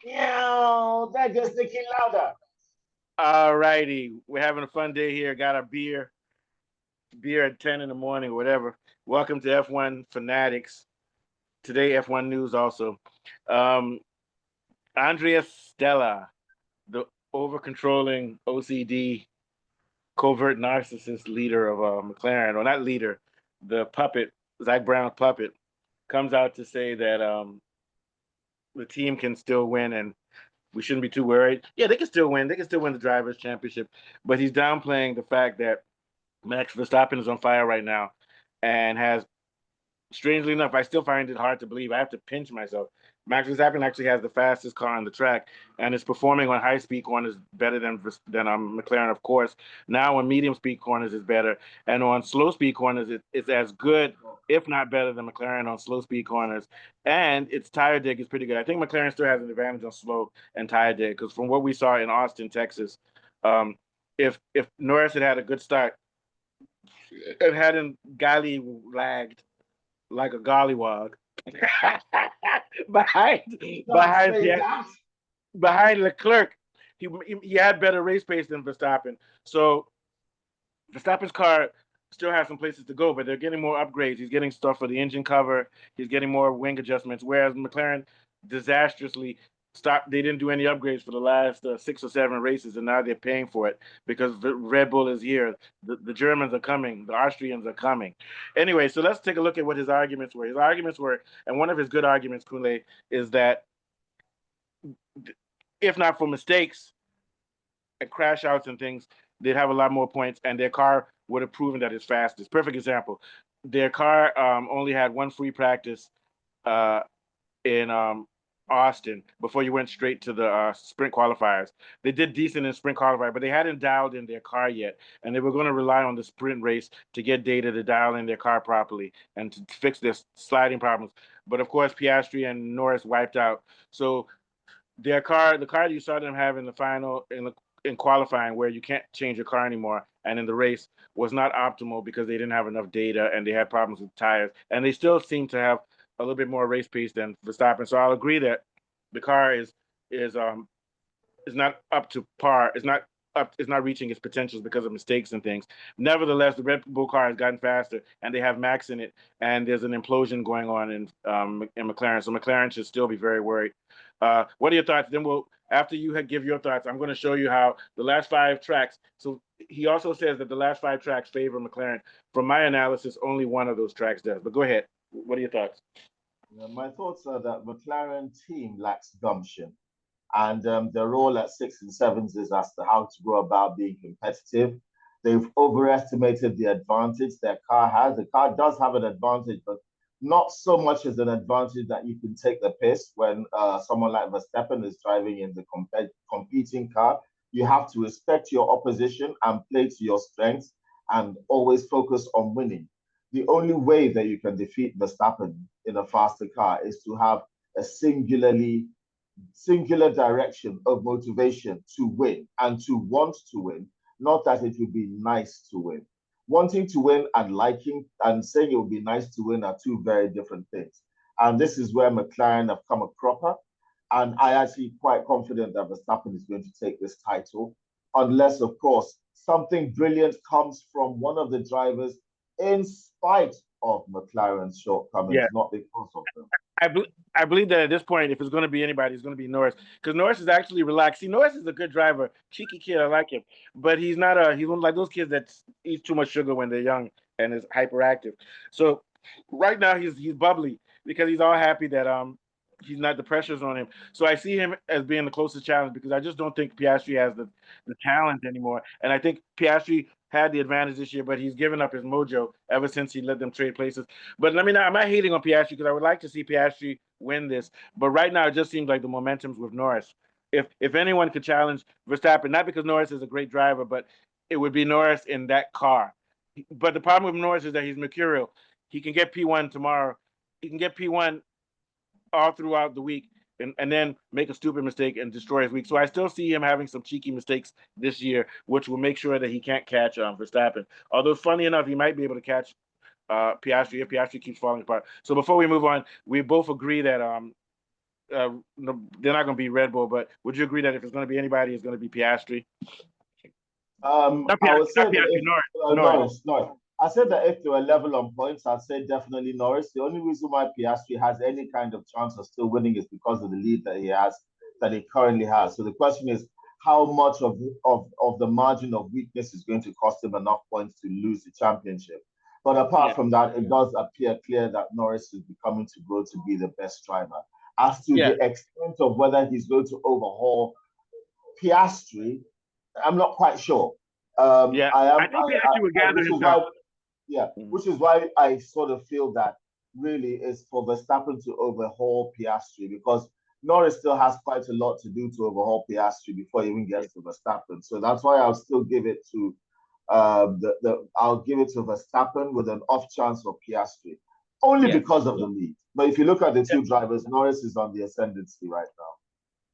Yeah, that gets thinking louder. All righty. We're having a fun day here. Got a beer at 10 in the morning or whatever. Welcome to F1 Fanatics. Today, F1 News also. Um, Andrea Stella, the over controlling OCD covert narcissist leader of McLaren, or not leader, the puppet, Zach Brown's puppet, comes out to say that the team can still win and we shouldn't be too worried. Yeah, they can still win. They can still win the drivers' championship, but he's downplaying the fact that Max Verstappen is on fire right now, and has, strangely enough, I still find it hard to believe. I have to pinch myself. Max Verstappen actually has the fastest car on the track, and is performing on high speed corners better than McLaren, of course. Now on medium speed corners is better, and on slow speed corners it's as good, if not better, than McLaren on slow speed corners. And its tire dig is pretty good. I think McLaren still has an advantage on slow and tire dig because from what we saw in Austin, Texas, um, if Norris had a good start and hadn't galley lagged like a gollywog behind Don't behind say that. behind Leclerc. He had better race pace than Verstappen. So Verstappen's car still has some places to go, but they're getting more upgrades. He's getting stuff for the engine cover. He's getting more wing adjustments. Whereas McLaren disastrously stopped. They didn't do any upgrades for the last 6 or 7 races, and now they're paying for it because Red Bull is here. The Germans are coming. The Austrians are coming. Anyway, so let's take a look at what his arguments were. His arguments were, and one of his good arguments, Kunle, is that if not for mistakes and crash outs and things, they'd have a lot more points, and their car would have proven that it's fastest. Perfect example. Their car only had one free practice uh, in Austin before you went straight to the sprint qualifiers. They did decent in sprint qualifier, but they hadn't dialed in their car yet, and they were going to rely on the sprint race to get data to dial in their car properly and to fix their sliding problems. But of course, Piastri and Norris wiped out. So their car, the car that you saw them have in the final in qualifying, where you can't change your car anymore, and in the race was not optimal because they didn't have enough data and they had problems with tires, and they still seem to have a little bit more race pace than Verstappen. So I'll agree that the car is is not up to par. It's not up. It's not reaching its potentials because of mistakes and things. Nevertheless, the Red Bull car has gotten faster, and they have Max in it, and there's an implosion going on in McLaren. So McLaren should still be very worried. What are your thoughts? Then we'll after you give your thoughts, I'm going to show you how the last 5 tracks. So he also says that the last 5 tracks favor McLaren. From my analysis, only one of those tracks does. But go ahead. What are your thoughts? My thoughts are that McLaren team lacks gumption, and their role at six and sevens is as to how to go about being competitive. They've overestimated the advantage their car has. The car does have an advantage, but not so much as an advantage that you can take the piss when someone like Verstappen is driving in the competing car. You have to respect your opposition and play to your strengths and always focus on winning. The only way that you can defeat Verstappen in a faster car is to have a singular direction of motivation to win and to want to win, not that it would be nice to win. Wanting to win and liking and saying it would be nice to win are two very different things. And this is where McLaren have come a cropper. And I actually quite confident that Verstappen is going to take this title, unless, of course, something brilliant comes from one of the drivers in spite of McLaren's Yeah. shortcomings, not because of them. I, bel I believe that at this point, if it's going to be anybody, it's going to be Norris because Norris is actually relaxed. See, Norris is a good driver, cheeky kid. I like him, but he's not a. He's one like those kids that eats too much sugar when they're young and is hyperactive. So right now he's bubbly because he's all happy that he's not the pressure's on him. So I see him as being the closest challenge because I just don't think Piastri has the talent anymore. And I think Piastri had the advantage this year, but he's given up his mojo ever since he let them trade places. But let me not. I'm not hating on Piastri because I would like to see Piastri win this. But right now, it just seems like the momentum's with Norris. If anyone could challenge Verstappen, not because Norris is a great driver, but it would be Norris in that car. But the problem with Norris is that he's mercurial. He can get P1 tomorrow. He can get P1 all throughout the week and then make a stupid mistake and destroy his week. So I still see him having some cheeky mistakes this year, which will make sure that he can't catch Verstappen. Although, funny enough, he might be able to catch Piastri if Piastri keeps falling apart. So before we move on, we both agree that they're not going to be Red Bull. But would you agree that if it's going to be anybody, it's going to be Piastri? Not I Piastri, would say not that Piastri, if Norris. Norris. I said that if they were level on points, I'd say definitely Norris. The only reason why Piastri has any kind of chance of still winning is because of the lead that he has, that he currently has. So the question is, how much of the margin of weakness is going to cost him enough points to lose the championship? But apart from that, it does appear clear that Norris is becoming to grow to be the best driver. As to the extent of whether he's going to overhaul Piastri, I'm not quite sure. I think Piastri would gather which is himself. why, which is why I sort of feel that really is for Verstappen to overhaul Piastri, because Norris still has quite a lot to do to overhaul Piastri before he even gets to Verstappen. So that's why I'll still give it to I'll give it to Verstappen with an off chance of Piastri, only because of the lead. But if you look at the two drivers, Norris is on the ascendancy right now.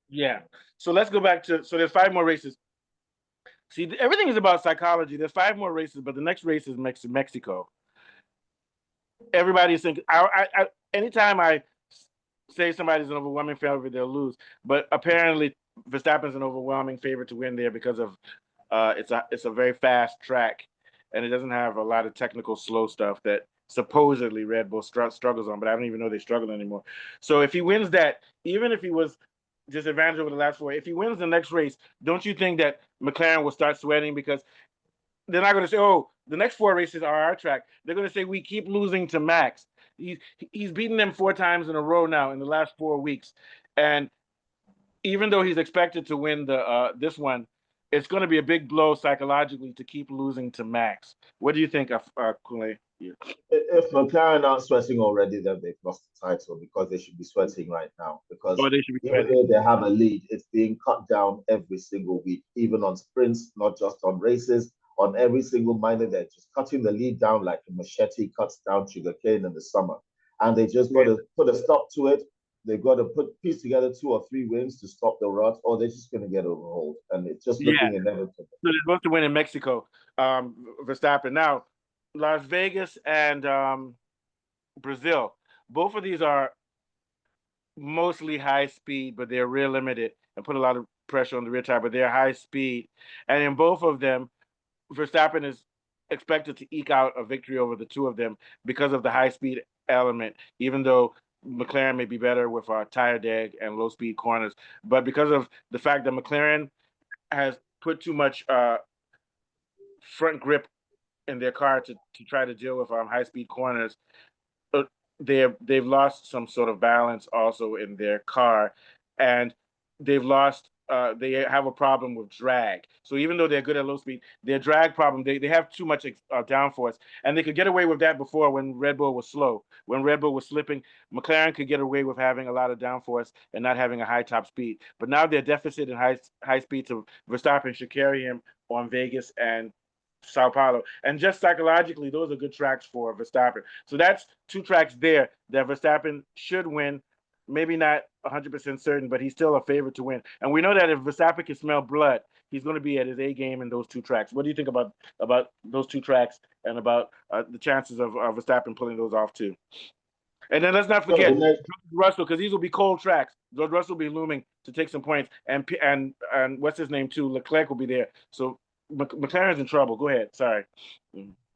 Yeah. So let's go back to, so there's 5 more races. See, everything is about psychology. There's 5 more races, but the next race is Mexico. Everybody's thinking, anytime I say somebody's an overwhelming favorite, they'll lose. But apparently, Verstappen's an overwhelming favorite to win there because of it's a very fast track, and it doesn't have a lot of technical slow stuff that supposedly Red Bull struggles on. But I don't even know they struggle anymore. So if he wins that, even if he was disadvantaged over the last 4, if he wins the next race, don't you think that McLaren will start sweating, because they're not going to say, "Oh, the next 4 races are our track." They're going to say, "We keep losing to Max. He's beaten them 4 times in a row now in the last 4 weeks, and even though he's expected to win this one, it's going to be a big blow psychologically to keep losing to Max." What do you think of Kule? If McLaren aren't sweating already, then they've lost the title, because they should be sweating right now. Because even though they have a lead, it's being cut down every single week, even on sprints, not just on races. On every single minor, they're just cutting the lead down like a machete cuts down sugarcane in the summer. And they just got to put a stop to it. They've got to piece together 2 or 3 wins to stop the rut, or they're just going to get overhauled. And it's just looking inevitable. So they're supposed to win in Mexico, Verstappen. Now, Las Vegas and Brazil, both of these are mostly high speed, but they're rear limited and put a lot of pressure on the rear tire, but they're high speed. And in both of them, Verstappen is expected to eke out a victory over the 2 of them because of the high speed element, even though McLaren may be better with our tire deg and low speed corners. But because of the fact that McLaren has put too much front grip in their car to try to deal with high speed corners, they've lost some sort of balance also in their car, and they've lost. They have a problem with drag. So even though they're good at low speed, their drag problem, they have too much downforce, and they could get away with that before when Red Bull was slow. When Red Bull was slipping, McLaren could get away with having a lot of downforce and not having a high top speed. But now their deficit in high speed to Verstappen should carry him on Vegas and Sao Paulo. And just psychologically, those are good tracks for Verstappen. So that's 2 tracks there that Verstappen should win. Maybe not 100% certain, but he's still a favorite to win. And we know that if Verstappen can smell blood, he's going to be at his A game in those 2 tracks. What do you think about those 2 tracks and about the chances of Verstappen pulling those off too? And then let's not forget George Russell, because these will be cold tracks. George Russell will be looming to take some points, and what's his name too? Leclerc will be there. So McLaren's in trouble. Go ahead. Sorry.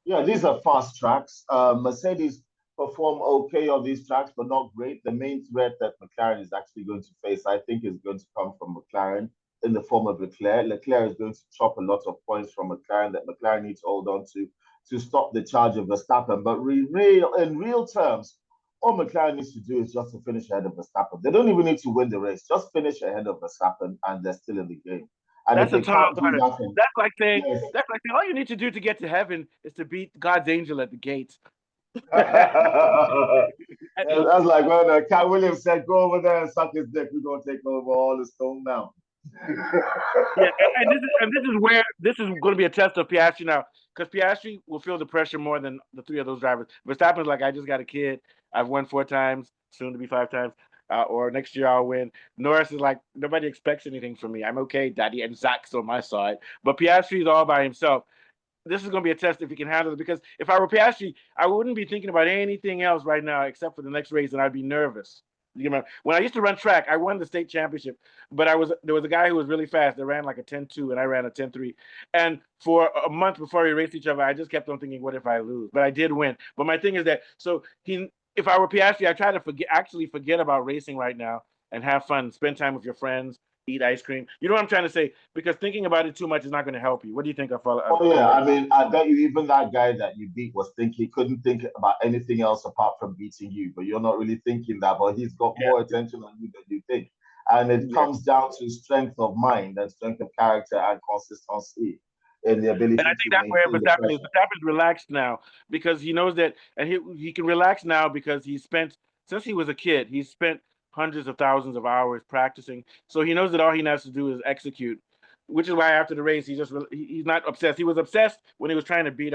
Yeah, these are fast tracks. Mercedes perform okay on these tracks, but not great. The main threat that McLaren is actually going to face, I think, is going to come from McLaren in the form of Leclerc. Leclerc is going to chop a lot of points from McLaren that McLaren needs to hold on to stop the charge of Verstappen. But in real terms, all McLaren needs to do is just to finish ahead of Verstappen. They don't even need to win the race. Just finish ahead of Verstappen, and they're still in the game. And that's if they can't do that, that's like saying all you need to do to get to heaven is to beat God's angel at the gates. That's like when Cat Williams said, "Go over there and suck his dick. We're gonna take over all the Stone Mountain." Yeah, and this is going to be a test of Piastri now, because Piastri will feel the pressure more than the 3 of those drivers. Verstappen's like, I just got a kid. I've won 4 times, soon to be 5 times. Or next year I'll win. Norris is like, nobody expects anything from me. I'm okay, Daddy, and Zach's on my side. But Piastri is all by himself. This is going to be a test if he can handle it, because if I were Piastri, I wouldn't be thinking about anything else right now except for the next race, and I'd be nervous. You remember when I used to run track? I won the state championship, but there was a guy who was really fast that ran like a 10.2, and I ran a 10.3. And for a month before we raced each other, I just kept on thinking, what if I lose? But I did win. But my thing is that if I were Piastri, I try to forget about racing right now and have fun, spend time with your friends, eat ice cream. You know what I'm trying to say? Because thinking about it too much is not going to help you. What do you think of Oh yeah, I mean, I bet you even that guy that you beat was thinking couldn't think about anything else apart from beating you. But you're not really thinking that. But he's got more Yeah, attention on you than you think, and it yeah. comes down to strength of mind and strength of character and consistency in the And I ability think to that's where maintain the Verstappen is. pressure. Verstappen's relaxed now because he knows that, and he can relax now because he spent since he was a kid. He's spent hundreds of thousands of hours practicing, so he knows that all he has to do is execute. Which is why after the race, he's not obsessed. He was obsessed when he was trying to beat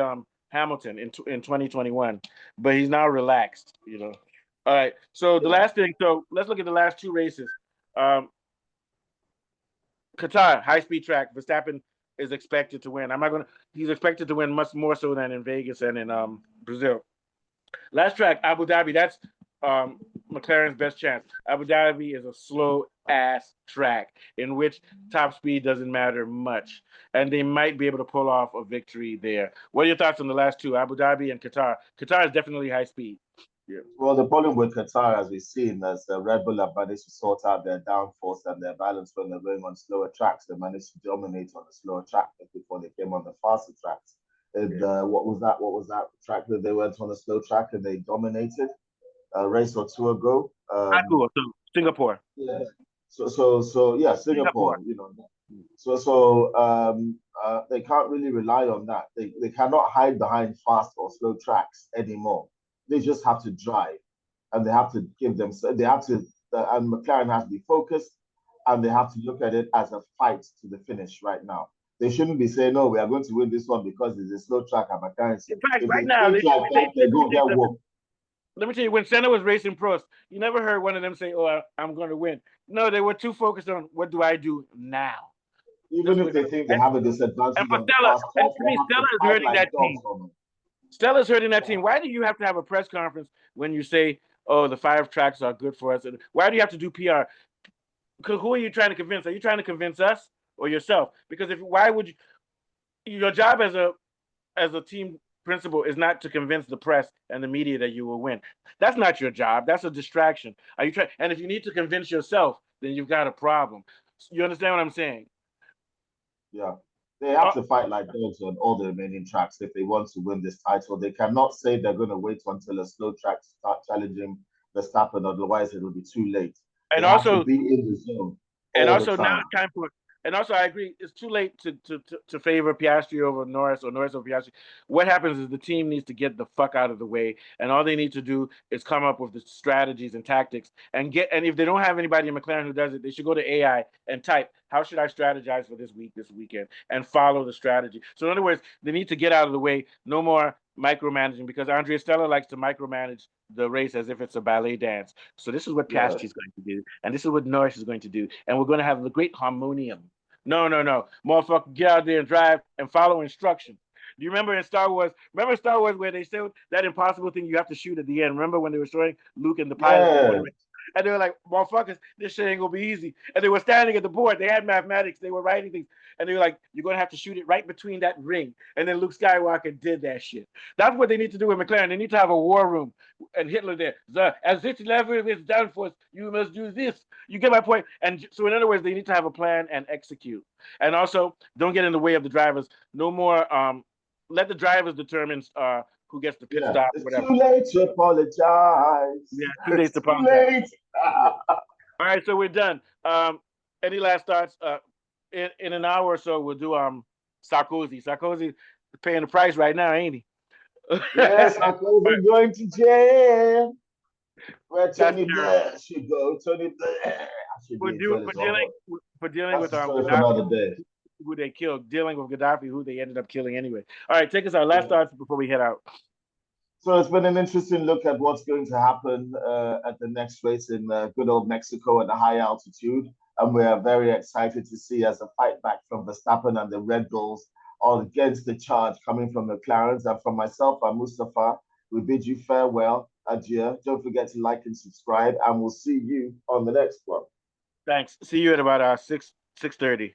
Hamilton in 2021, but he's now relaxed. You know. All right. So the Yeah. last thing. So let's look at the last two races. Um, Qatar, high speed track. Verstappen is expected to win. I'm not gonna. He's expected to win much more so than in Vegas and in Brazil. Last track, Abu Dhabi. That's um, McLaren's best chance. Abu Dhabi is a slow ass track in which top speed doesn't matter much, and they might be able to pull off a victory there. What are your thoughts on the last two, Abu Dhabi and Qatar? Qatar is definitely high speed. Yeah. Well, the problem with Qatar, as we've seen, is Red Bull have managed to sort out their downforce and their balance when they're going on slower tracks. They managed to dominate on the slower track before they came on the faster tracks. And Yeah. what was that? What was that track that they went on a slow track and they dominated a race or two ago? High cool. So Singapore. Yeah. So yeah, Singapore. Singapore. They can't really rely on that. They cannot hide behind fast or slow tracks anymore. They just have to drive, and they have to give them. They have to, and McLaren has to be focused, and they have to look at it as a fight to the finish right now. They shouldn't be saying, "No, we are going to win this one because it's a slow track." And McLaren, In fact, if right they now, think like that, they're let me going to tell you get something. whooped. Let me tell you, when Senna was racing Prost, you never heard one of them say, "Oh, I'm going to win." No, they were too focused on what do I do now. This Even is if what, they think they have a disadvantage for on the Stella, fast and cars, to they me, have Stella to is fight hurting like that dogs team. on them. Stella's hurting that team. Why do you have to have a press conference when you say, "Oh, the 5 tracks are good for us"? Why do you have to do PR? Because who are you trying to convince? Are you trying to convince us or yourself? Because if why would you? Your job as a team principal is not to convince the press and the media that you will win. That's not your job. That's a distraction. Are you trying? And if you need to convince yourself, then you've got a problem. You understand what I'm saying? Yeah. They have Uh, to fight like dogs on all the remaining tracks if they want to win this title. They cannot say they're going to wait until a slow track start challenging Verstappen, otherwise it'll be too late. They and have to also, be in the zone and all the also now time. it's time for. And also, I agree. It's too late to favor Piastri over Norris or Norris over Piastri. What happens is the team needs to get the fuck out of the way, and all they need to do is come up with the strategies and tactics and get. And if they don't have anybody in McLaren who does it, they should go to AI and type, "How should I strategize for this week, this weekend?" and follow the strategy. So in other words, they need to get out of the way. No more micromanaging because Andrea Stella likes to micromanage the race as if it's a ballet dance. So this is what Yeah. Piastri is going to do, and this is what Norris is going to do, and we're going to have the great harmonium. No, no, no, motherfucker, get out there and drive and follow instructions. Do you remember in Star Wars? Remember Star Wars where they showed that impossible thing you have to shoot at the end? Remember when they were showing Luke and the pilot before the Yeah. race? And they were like, motherfuckers, this shit ain't gonna be easy. And they were standing at the board. They had mathematics. They were writing things. And they were like, you're gonna have to shoot it right between that ring. And then Luke Skywalker did that shit. That's what they need to do with McLaren. They need to have a war room and Hitler there. As this lever is done for us, you must do this. You get my point? And so, in other words, they need to have a plan and execute. And also, don't get in the way of the drivers. No more. Let the drivers determine who gets the pit Yeah. stop, It's too whatever. late to apologize. Yeah, 2 days It's to too apologize. late. Yeah. All right, so we're done. Any last thoughts? In an hour or so, we'll do Sarkozy. Sarkozy paying the price right now, ain't he? Yes, I wasn't going to jail. Where That's Tony terrible. Blair should go. Tony Blair should be in jail For is all, dealing but with that's a story for Gaddafi, another day. who they killed, dealing with Gaddafi, who they ended up killing anyway. All right, take us our last Yeah. thoughts before we head out. So it's been an interesting look at what's going to happen at the next race in good old Mexico at the high altitude. And we are very excited to see as a fight back from Verstappen and the Red Bulls all against the charge coming from the McLarens. And from myself and Mustafa, we bid you farewell adieu. Don't forget to like and subscribe, and we'll see you on the next one. Thanks. See you at about 6:30.